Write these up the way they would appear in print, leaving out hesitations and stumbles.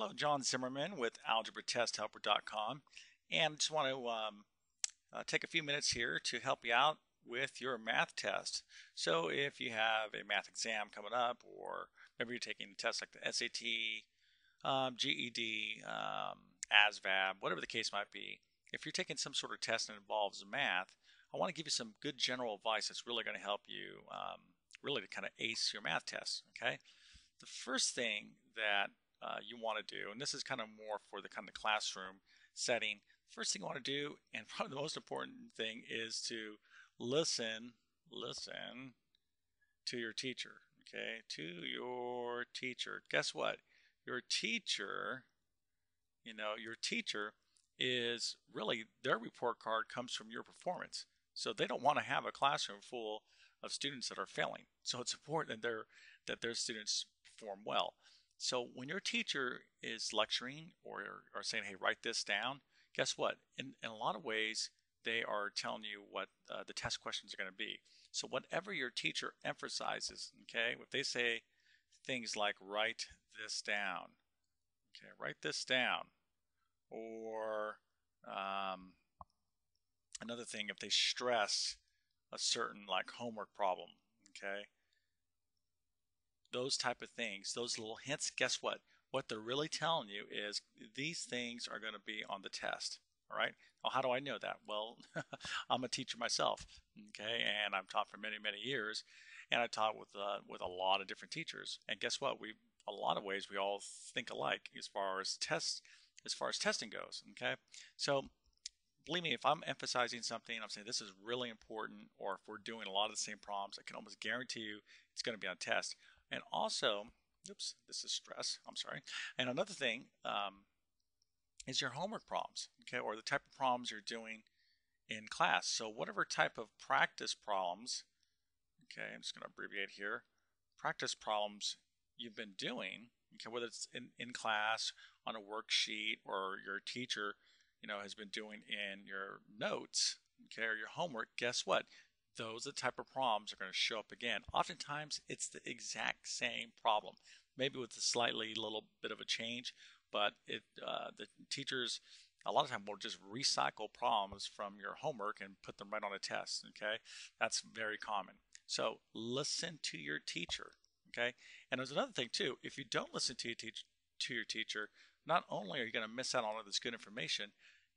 Hello, John Zimmerman with AlgebraTestHelper.com, and just want to take a few minutes here to help you out with your math test. So, if you have a math exam coming up, or maybe you're taking a test like the SAT, GED, ASVAB, whatever the case might be, if you're taking some sort of test that involves math, I want to give you some good general advice that's really going to help you really to kind of ace your math test. Okay, the first thing that you want to do, and this is kind of more for the kind of classroom setting, first thing you want to do, and probably the most important thing, is to listen to your teacher. Okay, to your teacher. Guess what? Your teacher, your teacher is really, their report card comes from your performance. So they don't want to have a classroom full of students that are failing. So it's important that their students perform well. So when your teacher is lecturing or saying, hey, write this down, guess what? In a lot of ways, they are telling you what the test questions are going to be. So whatever your teacher emphasizes, okay, if they say things like write this down, okay, write this down, or another thing, if they stress a certain like homework problem, okay, those type of things, those little hints, guess what they're really telling you is these things are going to be on the test. All right, well, how do I know that? Well, I'm a teacher myself, okay, and I've taught for many years, and I taught with a lot of different teachers, and guess what, we, a lot of ways, we all think alike as far as testing goes. Okay, so believe me, if I'm emphasizing something, I'm saying this is really important, or if we're doing a lot of the same problems, I can almost guarantee you it's going to be on a test. And also, oops, this is stress, I'm sorry. And another thing is your homework problems, okay, or the type of problems you're doing in class. So whatever type of practice problems, okay, I'm just going to abbreviate here, practice problems you've been doing, okay, whether it's in class, on a worksheet, or your teacher, has been doing in your notes, okay, or your homework, guess what? Those are the type of problems are going to show up again. Oftentimes, it's the exact same problem, maybe with a slightly little bit of a change, but the teachers a lot of time will just recycle problems from your homework and put them right on a test. Okay, that's very common. So listen to your teacher. Okay, and there's another thing too. If you don't listen to your teacher, not only are you going to miss out on all this good information,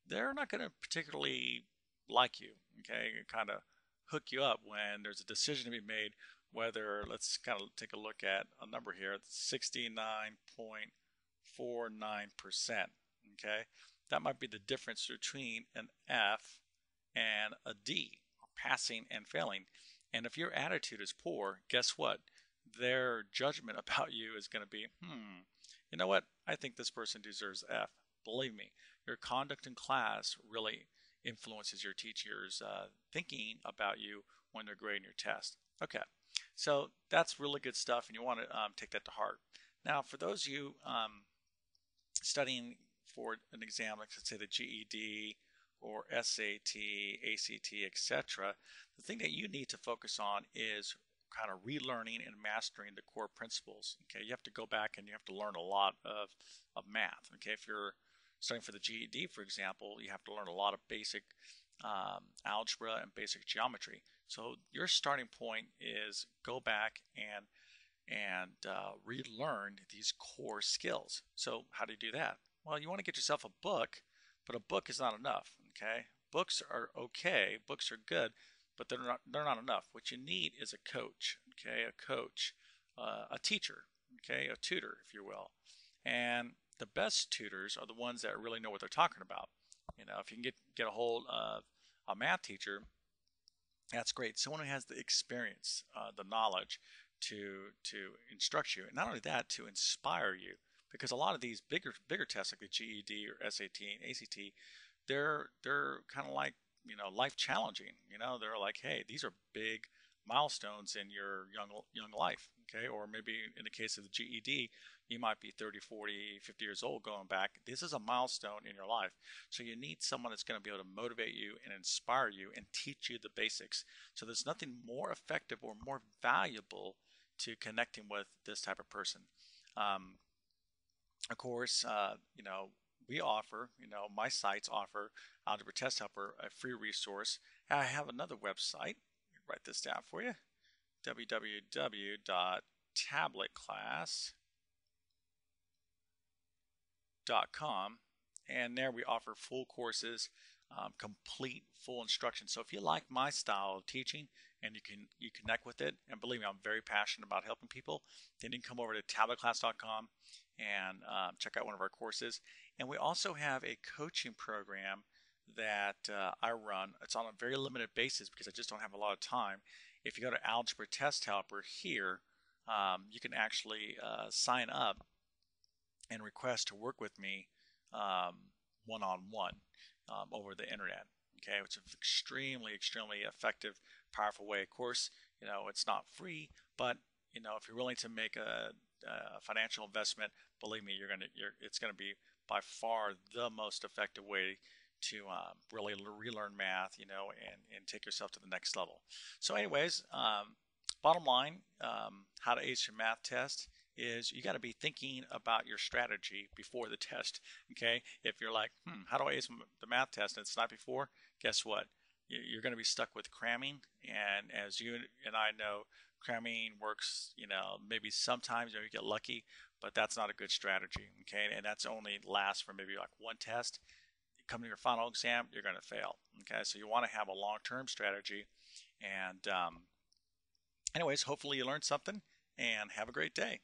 they're not going to particularly like you. Okay, kind of hook you up when there's a decision to be made. Whether, let's kind of take a look at a number here, 69.49%. Okay, that might be the difference between an F and a D, passing and failing. And if your attitude is poor, guess what? Their judgment about you is going to be, you know what? I think this person deserves F. Believe me, your conduct in class really influences your teachers' thinking about you when they're grading your test. Okay, so that's really good stuff, and you want to take that to heart. Now, for those of you studying for an exam, like let's say the GED or SAT, ACT, etc., the thing that you need to focus on is kind of relearning and mastering the core principles. Okay, you have to go back and you have to learn a lot of math. Okay, if you're studying for the GED, for example, you have to learn a lot of basic algebra and basic geometry. So your starting point is go back and relearn these core skills. So how do you do that? Well, you want to get yourself a book, but a book is not enough. Okay, books are okay, books are good, but they're not enough. What you need is a coach. Okay, a coach, a teacher. Okay, a tutor, if you will. And the best tutors are the ones that really know what they're talking about. If you can get a hold of a math teacher, that's great. Someone who has the experience, the knowledge to instruct you, and not only that, to inspire you. Because a lot of these bigger tests like the GED or SAT and ACT, they're kind of like life challenging. They're like, hey, these are big milestones in your young life. Okay, or maybe in the case of the GED, you might be 30, 40, 50 years old going back. This is a milestone in your life. So you need someone that's going to be able to motivate you and inspire you and teach you the basics. So there's nothing more effective or more valuable to connecting with this type of person. Of course, we offer, my sites offer Algebra Test Helper, a free resource. I have another website. Write this down for you: www.tabletclass.com. And there we offer full courses, complete full instruction. So if you like my style of teaching and you connect with it, and believe me, I'm very passionate about helping people, then you can come over to tabletclass.com and check out one of our courses. And we also have a coaching program that I run. It's on a very limited basis because I just don't have a lot of time. If you go to Algebra Test Helper here, you can actually sign up and request to work with me one-on-one over the internet. Okay, which is extremely effective, powerful way. Of course, it's not free, but if you're willing to make a financial investment, believe me, it's gonna be by far the most effective way to really relearn math, and take yourself to the next level. So, anyways, bottom line, how to ace your math test is you got to be thinking about your strategy before the test. Okay, if you're like, how do I ace the math test, and it's not before, guess what? You're going to be stuck with cramming, and as you and I know, cramming works. Maybe sometimes you get lucky, but that's not a good strategy. Okay, and that's only lasts for maybe like one test. Come to your final exam, you're going to fail. Okay, so you want to have a long-term strategy. And anyways, hopefully you learned something, and have a great day.